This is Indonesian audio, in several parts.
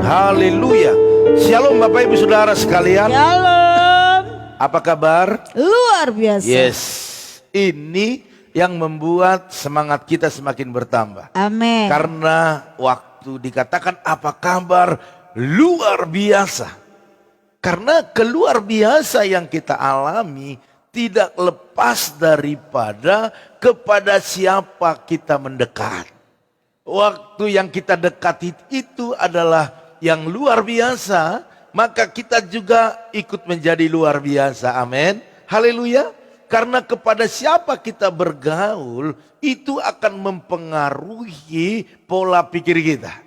Haleluya. Shalom Bapak Ibu Saudara sekalian. Shalom. Apa kabar? Luar biasa. Yes. Ini yang membuat semangat kita semakin bertambah. Amin. Karena waktu dikatakan apa kabar luar biasa. Karena keluar biasa yang kita alami tidak lepas daripada kepada siapa kita mendekat. Waktu yang kita dekati itu adalah yang luar biasa, maka kita juga ikut menjadi luar biasa. Amin. Haleluya. Karena kepada siapa kita bergaul, itu akan mempengaruhi pola pikir kita.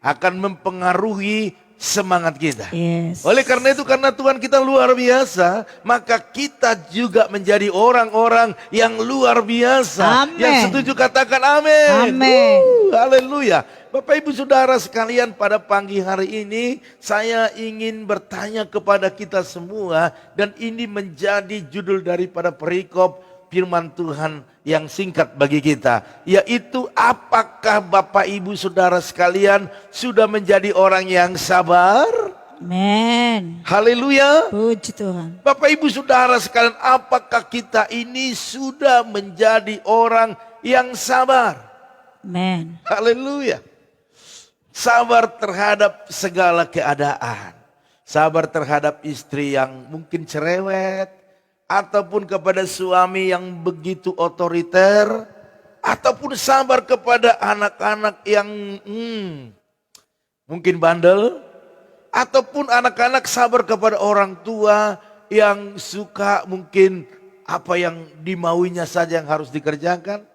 Akan mempengaruhi semangat kita. Yes. Oleh karena itu, karena Tuhan kita luar biasa, maka kita juga menjadi orang-orang yang luar biasa. Amen. Yang setuju katakan amin. Amin. Haleluya. Bapak Ibu Saudara sekalian, pada pagi hari ini saya ingin bertanya kepada kita semua, dan ini menjadi judul daripada perikop firman Tuhan yang singkat bagi kita, yaitu apakah Bapak Ibu Saudara sekalian sudah menjadi orang yang sabar? Amin. Haleluya. Puji Tuhan. Bapak Ibu Saudara sekalian, apakah kita ini sudah menjadi orang yang sabar? Amin. Haleluya. Sabar terhadap segala keadaan. Sabar terhadap istri yang mungkin cerewet, ataupun kepada suami yang begitu otoriter, ataupun sabar kepada anak-anak yang mungkin bandel, ataupun anak-anak sabar kepada orang tua yang suka mungkin apa yang dimauinya saja yang harus dikerjakan.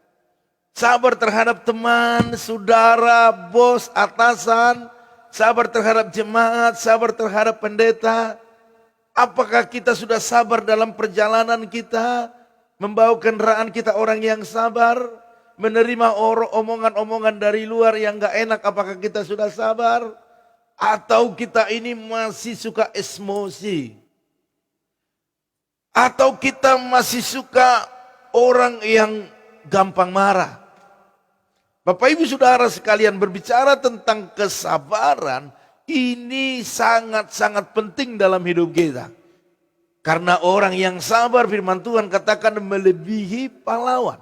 Sabar terhadap teman, saudara, bos, atasan, sabar terhadap jemaat, sabar terhadap pendeta. Apakah kita sudah sabar dalam perjalanan kita? Membawa kendaraan kita orang yang sabar? Menerima omongan-omongan dari luar yang gak enak, apakah kita sudah sabar? Atau kita ini masih suka emosi? Atau kita masih suka orang yang gampang marah? Bapak Ibu Saudara sekalian, berbicara tentang kesabaran, ini sangat-sangat penting dalam hidup kita. Karena orang yang sabar, firman Tuhan katakan melebihi pahlawan.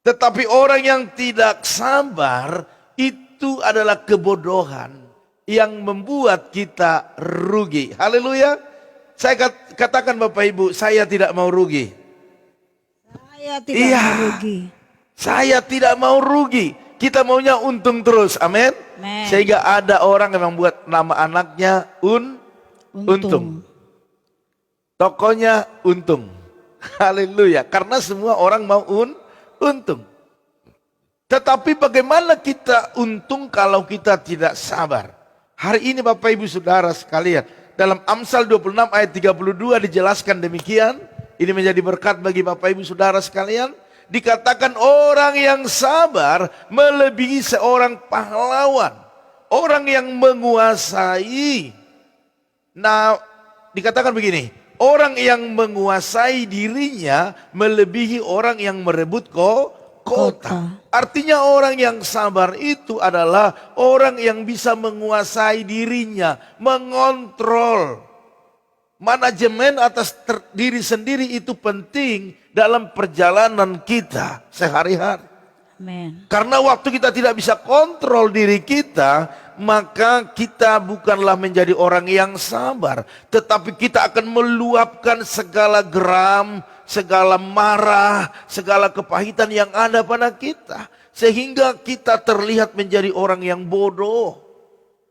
Tetapi orang yang tidak sabar, itu adalah kebodohan yang membuat kita rugi. Haleluya. Saya katakan Bapak Ibu, saya tidak mau rugi. Saya tidak mau rugi. Saya tidak mau rugi. Kita maunya untung terus. Amin. Amen. Sehingga ada orang yang membuat nama anaknya untung. Tokonya untung. Haleluya. Karena semua orang mau untung. Tetapi bagaimana kita untung kalau kita tidak sabar? Hari ini Bapak Ibu Saudara sekalian, dalam Amsal 26 ayat 32 dijelaskan demikian. Ini menjadi berkat bagi Bapak Ibu Saudara sekalian. Dikatakan orang yang sabar melebihi seorang pahlawan. Orang yang menguasai. Nah, dikatakan begini. Orang yang menguasai dirinya melebihi orang yang merebut kota. Artinya orang yang sabar itu adalah orang yang bisa menguasai dirinya. Mengontrol. Manajemen atas diri sendiri itu penting dalam perjalanan kita sehari-hari. Amen. Karena waktu kita tidak bisa kontrol diri kita, maka kita bukanlah menjadi orang yang sabar. Tetapi kita akan meluapkan segala geram, segala marah, segala kepahitan yang ada pada kita. Sehingga kita terlihat menjadi orang yang bodoh.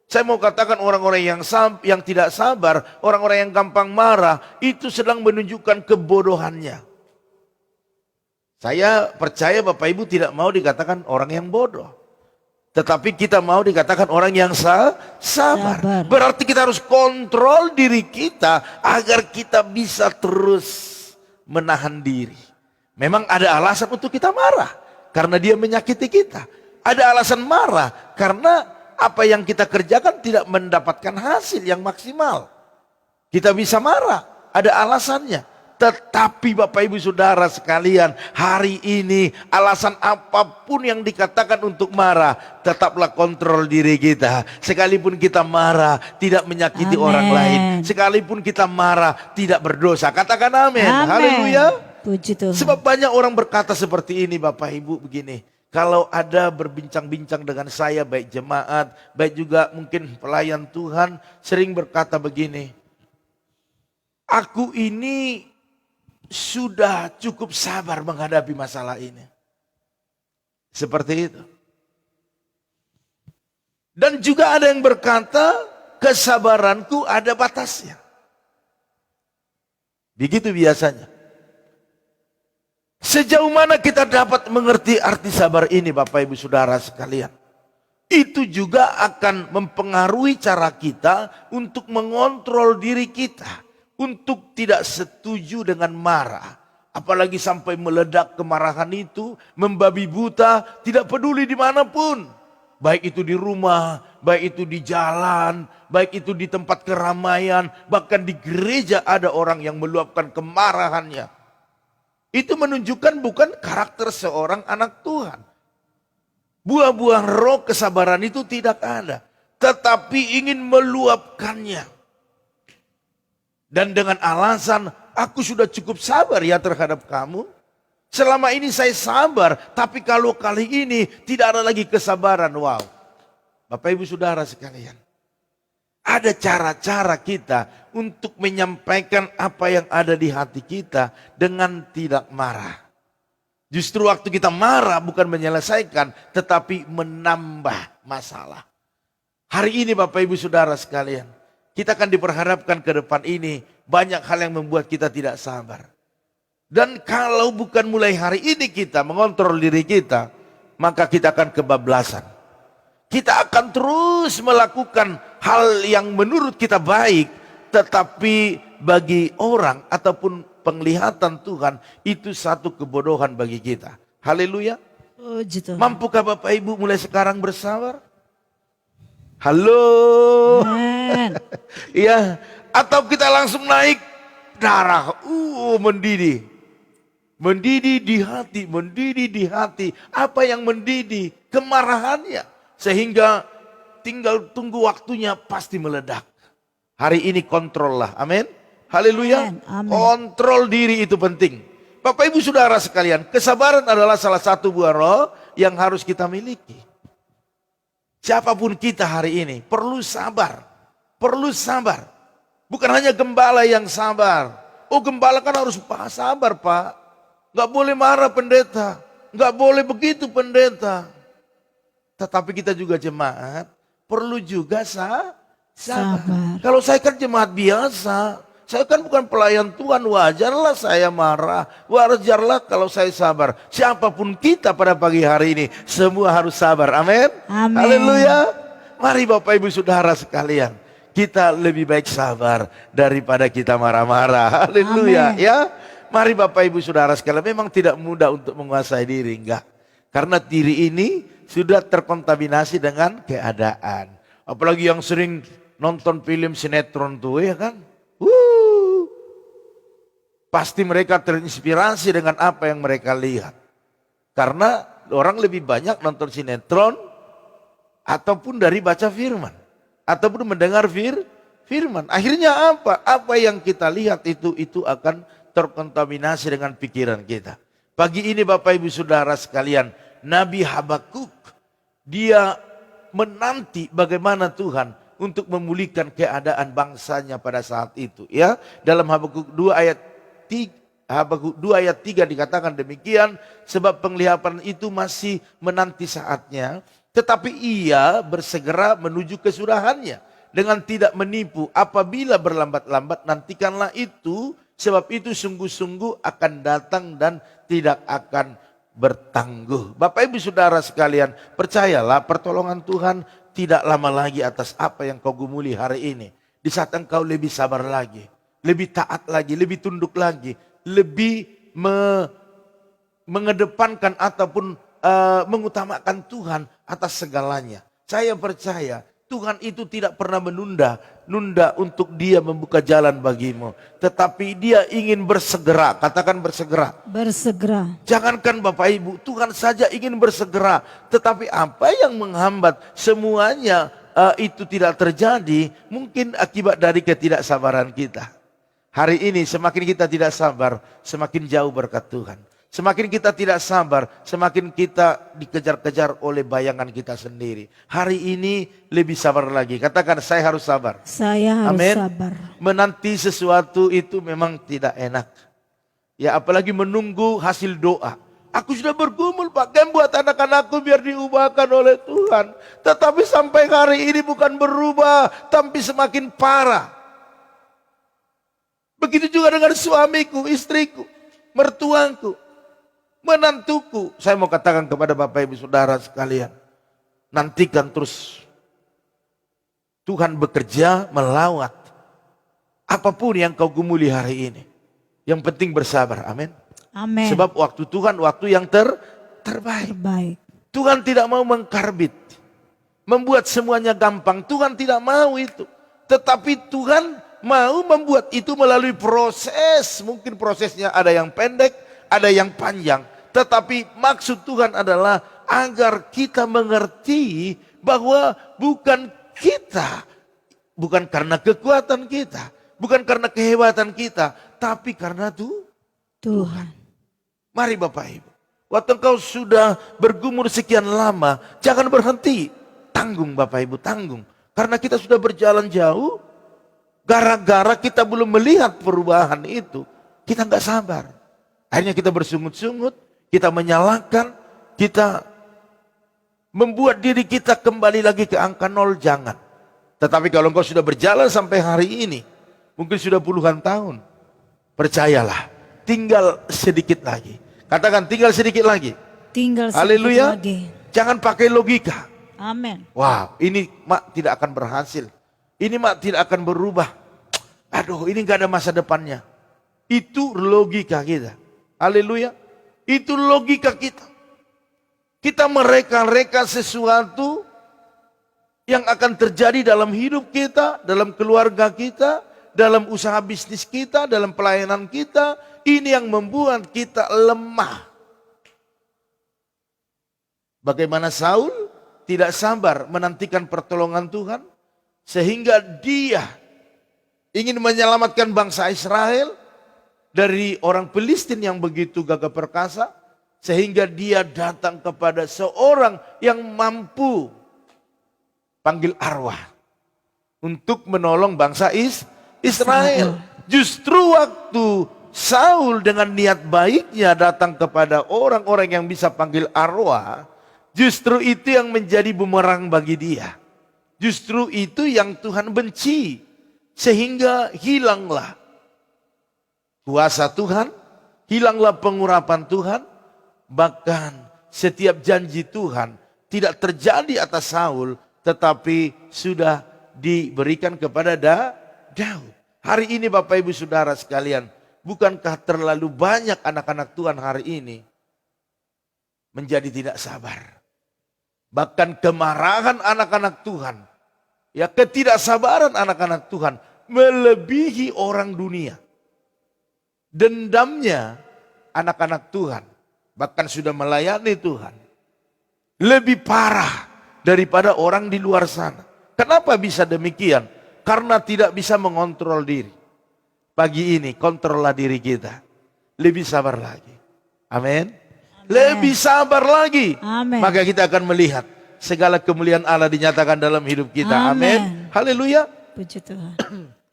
Saya mau katakan orang-orang yang tidak sabar, orang-orang yang gampang marah, itu sedang menunjukkan kebodohannya. Saya percaya Bapak Ibu tidak mau dikatakan orang yang bodoh. Tetapi kita mau dikatakan orang yang sabar. Berarti kita harus kontrol diri kita agar kita bisa terus menahan diri. Memang ada alasan untuk kita marah, karena dia menyakiti kita. Ada alasan marah, karena apa yang kita kerjakan tidak mendapatkan hasil yang maksimal. Kita bisa marah, ada alasannya. Tetapi Bapak Ibu Saudara sekalian, hari ini alasan apapun yang dikatakan untuk marah, tetaplah kontrol diri kita. Sekalipun kita marah, tidak menyakiti orang lain. Sekalipun kita marah, tidak berdosa. Katakan amin. Haleluya. Puji Tuhan. Sebab banyak orang berkata seperti ini Bapak Ibu begini. Kalau ada berbincang-bincang dengan saya, baik jemaat, baik juga mungkin pelayan Tuhan, sering berkata begini. Aku ini sudah cukup sabar menghadapi masalah ini. Seperti itu. Dan juga ada yang berkata, kesabaranku ada batasnya. Begitu biasanya. Sejauh mana kita dapat mengerti arti sabar ini Bapak Ibu Saudara sekalian. Itu juga akan mempengaruhi cara kita untuk mengontrol diri kita. Untuk tidak setuju dengan marah. Apalagi sampai meledak kemarahan itu. Membabi buta, tidak peduli dimanapun. Baik itu di rumah, baik itu di jalan, baik itu di tempat keramaian. Bahkan di gereja ada orang yang meluapkan kemarahannya. Itu menunjukkan bukan karakter seorang anak Tuhan. Buah-buah roh kesabaran itu tidak ada. Tetapi ingin meluapkannya. Dan dengan alasan, aku sudah cukup sabar ya terhadap kamu. Selama ini saya sabar, tapi kalau kali ini tidak ada lagi kesabaran. Wow. Bapak Ibu Saudara sekalian. Ada cara-cara kita untuk menyampaikan apa yang ada di hati kita dengan tidak marah. Justru waktu kita marah bukan menyelesaikan, tetapi menambah masalah. Hari ini Bapak Ibu Saudara sekalian. Kita akan diperhadapkan ke depan ini banyak hal yang membuat kita tidak sabar. Dan kalau bukan mulai hari ini kita mengontrol diri kita, maka kita akan kebablasan. Kita akan terus melakukan hal yang menurut kita baik, tetapi bagi orang ataupun penglihatan Tuhan itu satu kebodohan bagi kita. Haleluya. Puji Tuhan. Mampukah Bapak Ibu mulai sekarang bersabar? Halo. Iya, atau kita langsung naik darah, mendidih. Mendidih di hati, mendidih di hati. Apa yang mendidih? Kemarahannya. Sehingga tinggal tunggu waktunya pasti meledak. Hari ini kontrol lah, amin. Haleluya. Kontrol diri itu penting. Bapak Ibu Saudara sekalian, kesabaran adalah salah satu buah roh yang harus kita miliki. Siapapun kita hari ini perlu sabar. Perlu sabar. Bukan hanya gembala yang sabar. Oh, gembala kan harus sabar, Pak. Gak boleh marah pendeta. Gak boleh begitu pendeta. Tetapi kita juga jemaat perlu juga sabar. Kalau saya kan jemaat biasa. Saya kan bukan pelayan Tuhan, wajarlah saya marah. Wajarlah kalau saya sabar. Siapapun kita pada pagi hari ini, semua harus sabar. Amin. Haleluya. Mari Bapak Ibu Saudara sekalian, kita lebih baik sabar daripada kita marah-marah. Haleluya. Ya. Mari Bapak Ibu Saudara sekalian, memang tidak mudah untuk menguasai diri, enggak. Karena diri ini sudah terkontaminasi dengan keadaan. Apalagi yang sering nonton film sinetron tuh, ya kan. Pasti mereka terinspirasi dengan apa yang mereka lihat. Karena orang lebih banyak nonton sinetron ataupun dari baca firman. Ataupun mendengar firman. Akhirnya apa? Apa yang kita lihat itu akan terkontaminasi dengan pikiran kita. Pagi ini Bapak Ibu Saudara sekalian, Nabi Habakuk, dia menanti bagaimana Tuhan untuk memulihkan keadaan bangsanya pada saat itu. Ya, dalam Habakuk 2 ayat 3 dikatakan demikian, sebab penglihatan itu masih menanti saatnya, tetapi ia bersegera menuju kesudahannya dengan tidak menipu. Apabila berlambat-lambat nantikanlah itu, sebab itu sungguh-sungguh akan datang dan tidak akan bertangguh. Bapak Ibu Saudara sekalian, percayalah pertolongan Tuhan tidak lama lagi atas apa yang kau gumuli hari ini. Di saat engkau lebih sabar lagi, lebih taat lagi, lebih tunduk lagi, lebih mengedepankan ataupun mengutamakan Tuhan atas segalanya. Saya percaya Tuhan itu tidak pernah menunda untuk dia membuka jalan bagimu. Tetapi dia ingin bersegera, katakan bersegera. Bersegera. Jangankan Bapak Ibu, Tuhan saja ingin bersegera. Tetapi apa yang menghambat semuanya itu tidak terjadi, mungkin akibat dari ketidaksabaran kita. Hari ini semakin kita tidak sabar, semakin jauh berkat Tuhan. Semakin kita tidak sabar, semakin kita dikejar-kejar oleh bayangan kita sendiri. Hari ini lebih sabar lagi. Katakan, saya harus sabar. Saya harus Amin. sabar. Menanti sesuatu itu memang tidak enak. Ya, apalagi menunggu hasil doa. Aku sudah bergumul Pak, buat anak-anakku biar diubahkan oleh Tuhan. Tetapi sampai hari ini bukan berubah, tapi semakin parah. Begitu juga dengan suamiku, istriku, mertuaku, menantuku. Saya mau katakan kepada Bapak Ibu Saudara sekalian, nantikan terus Tuhan bekerja melawat apapun yang kau gumuli hari ini. Yang penting bersabar, amin. Amin. Sebab waktu Tuhan waktu yang terbaik. Tuhan tidak mau mengkarbit, membuat semuanya gampang. Tuhan tidak mau itu. Tetapi Tuhan mau membuat itu melalui proses. Mungkin prosesnya ada yang pendek, ada yang panjang. Tetapi maksud Tuhan adalah agar kita mengerti bahwa bukan kita, bukan karena kekuatan kita, bukan karena kehebatan kita, tapi karena Tuhan. Mari Bapak Ibu, waktu engkau sudah bergumul sekian lama, jangan berhenti. Tanggung Bapak Ibu, tanggung. Karena kita sudah berjalan jauh, gara-gara kita belum melihat perubahan itu, kita nggak sabar. Akhirnya kita bersungut-sungut, kita menyalahkan, kita membuat diri kita kembali lagi ke angka 0, jangan. Tetapi kalau engkau sudah berjalan sampai hari ini, mungkin sudah puluhan tahun, percayalah, tinggal sedikit lagi. Katakan tinggal sedikit lagi. Tinggal sedikit Haleluya. lagi. Jangan pakai logika. Amin. Wow, ini mak tidak akan berhasil. Ini mak tidak akan berubah. Aduh, ini gak ada masa depannya. Itu logika kita. Haleluya. Itu logika kita. Kita mereka-reka sesuatu yang akan terjadi dalam hidup kita, dalam keluarga kita, dalam usaha bisnis kita, dalam pelayanan kita. Ini yang membuat kita lemah. Bagaimana Saul tidak sabar menantikan pertolongan Tuhan, sehingga dia ingin menyelamatkan bangsa Israel dari orang Filistin yang begitu gagah perkasa, sehingga dia datang kepada seorang yang mampu panggil arwah untuk menolong bangsa Israel. Justru waktu Saul dengan niat baiknya datang kepada orang-orang yang bisa panggil arwah, justru itu yang menjadi bumerang bagi dia. Justru itu yang Tuhan benci, sehingga hilanglah kuasa Tuhan, hilanglah pengurapan Tuhan, bahkan setiap janji Tuhan tidak terjadi atas Saul, tetapi sudah diberikan kepada Daud. Hari ini Bapak Ibu Saudara sekalian, bukankah terlalu banyak anak-anak Tuhan hari ini menjadi tidak sabar? Bahkan kemarahan anak-anak Tuhan, ya ketidaksabaran anak-anak Tuhan melebihi orang dunia. Dendamnya anak-anak Tuhan, bahkan sudah melayani Tuhan, lebih parah daripada orang di luar sana. Kenapa bisa demikian? Karena tidak bisa mengontrol diri. Pagi ini kontrollah diri kita. Lebih sabar lagi. Amin. Lebih sabar lagi. Amin. Maka kita akan melihat segala kemuliaan Allah dinyatakan dalam hidup kita. Amin. Haleluya. Puji Tuhan.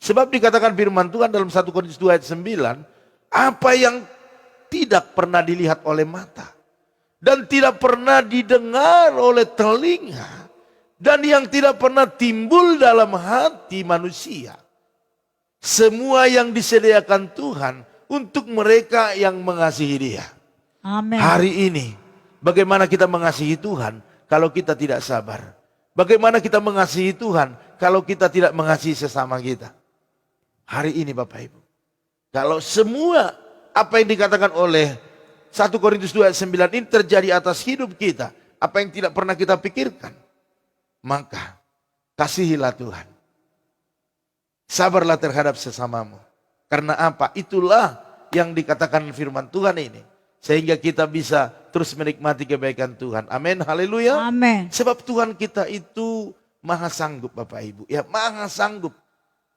Sebab dikatakan firman Tuhan dalam 1 Korintus 2 ayat 9, apa yang tidak pernah dilihat oleh mata dan tidak pernah didengar oleh telinga dan yang tidak pernah timbul dalam hati manusia, semua yang disediakan Tuhan untuk mereka yang mengasihi Dia. Amin. Hari ini, bagaimana kita mengasihi Tuhan kalau kita tidak sabar? Bagaimana kita mengasihi Tuhan kalau kita tidak mengasihi sesama kita? Hari ini Bapak Ibu, kalau semua apa yang dikatakan oleh 1 Korintus 2 ayat 9 ini terjadi atas hidup kita, apa yang tidak pernah kita pikirkan, maka Kasihilah Tuhan. Sabarlah terhadap sesamamu. Karena apa? Itulah yang dikatakan firman Tuhan ini. Sehingga kita bisa terus menikmati kebaikan Tuhan. Amin, haleluya. Amin. Sebab Tuhan kita itu maha sanggup Bapak Ibu. Ya, maha sanggup.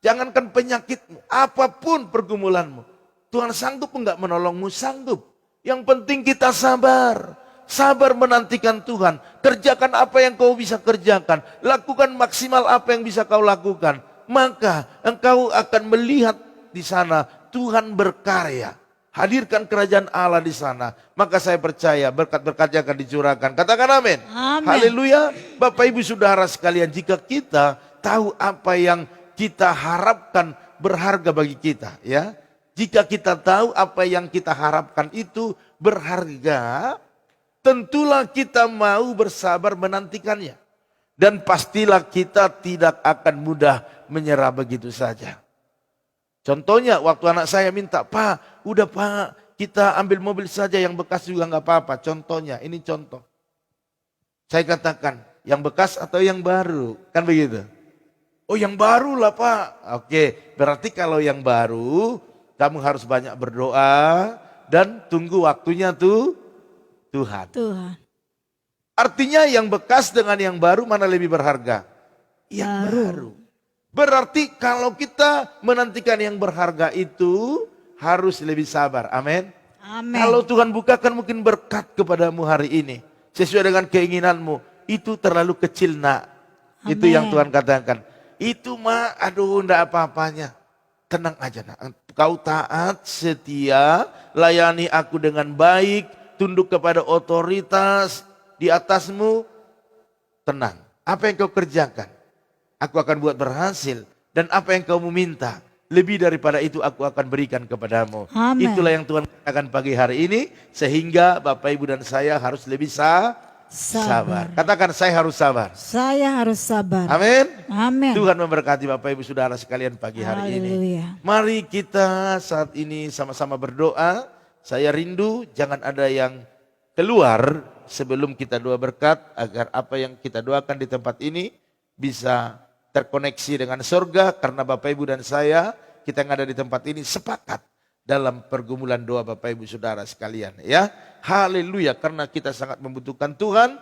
Jangankan penyakitmu, apapun pergumulanmu. Tuhan sanggup enggak menolongmu? Sanggup. Yang penting kita sabar. Sabar menantikan Tuhan. Kerjakan apa yang kau bisa kerjakan. Lakukan maksimal apa yang bisa kau lakukan. Maka engkau akan melihat di sana Tuhan berkarya. Hadirkan kerajaan Allah di sana. Maka saya percaya berkat-berkatnya akan dicurahkan. Katakan amin. Amin. Haleluya. Bapak Ibu Saudara sekalian, jika kita tahu apa yang kita harapkan berharga bagi kita, ya. Jika kita tahu apa yang kita harapkan itu berharga, tentulah kita mau bersabar menantikannya. Dan pastilah kita tidak akan mudah menyerah begitu saja. Contohnya waktu anak saya minta, Pak, udah Pak, kita ambil mobil saja yang bekas juga nggak apa-apa. Contohnya, ini contoh. Saya katakan, yang bekas atau yang baru? Kan begitu. Oh yang baru lah Pak. Oke, berarti kalau yang baru, kamu harus banyak berdoa dan tunggu waktunya tuh Tuhan. Tuhan. Artinya yang bekas dengan yang baru mana lebih berharga? Yang baru. Berarti kalau kita menantikan yang berharga itu harus lebih sabar. Amin. Amin. Kalau Tuhan bukakan mungkin berkat kepadamu hari ini. Sesuai dengan keinginanmu. Itu terlalu kecil nak. Itu yang Tuhan katakan. Itu mah aduh enggak apa-apanya. Tenang aja nak. Kau taat, setia, layani aku dengan baik. Tunduk kepada otoritas di atasmu. Tenang. Apa yang kau kerjakan? Aku akan buat berhasil. Dan apa yang kamu minta, lebih daripada itu aku akan berikan kepadamu. Amen. Itulah yang Tuhan katakan pagi hari ini. Sehingga Bapak Ibu dan saya harus lebih sabar. Katakan saya harus sabar. Saya harus sabar. Amin. Amin. Tuhan memberkati Bapak Ibu Saudara sekalian pagi hari ini. Haleluya. Mari kita saat ini sama-sama berdoa. Saya rindu jangan ada yang keluar sebelum kita doa berkat. Agar apa yang kita doakan di tempat ini bisa terkoneksi dengan surga. Karena Bapak Ibu dan saya, kita yang ada di tempat ini sepakat dalam pergumulan doa Bapak Ibu Saudara sekalian. Ya, haleluya, karena kita sangat membutuhkan Tuhan.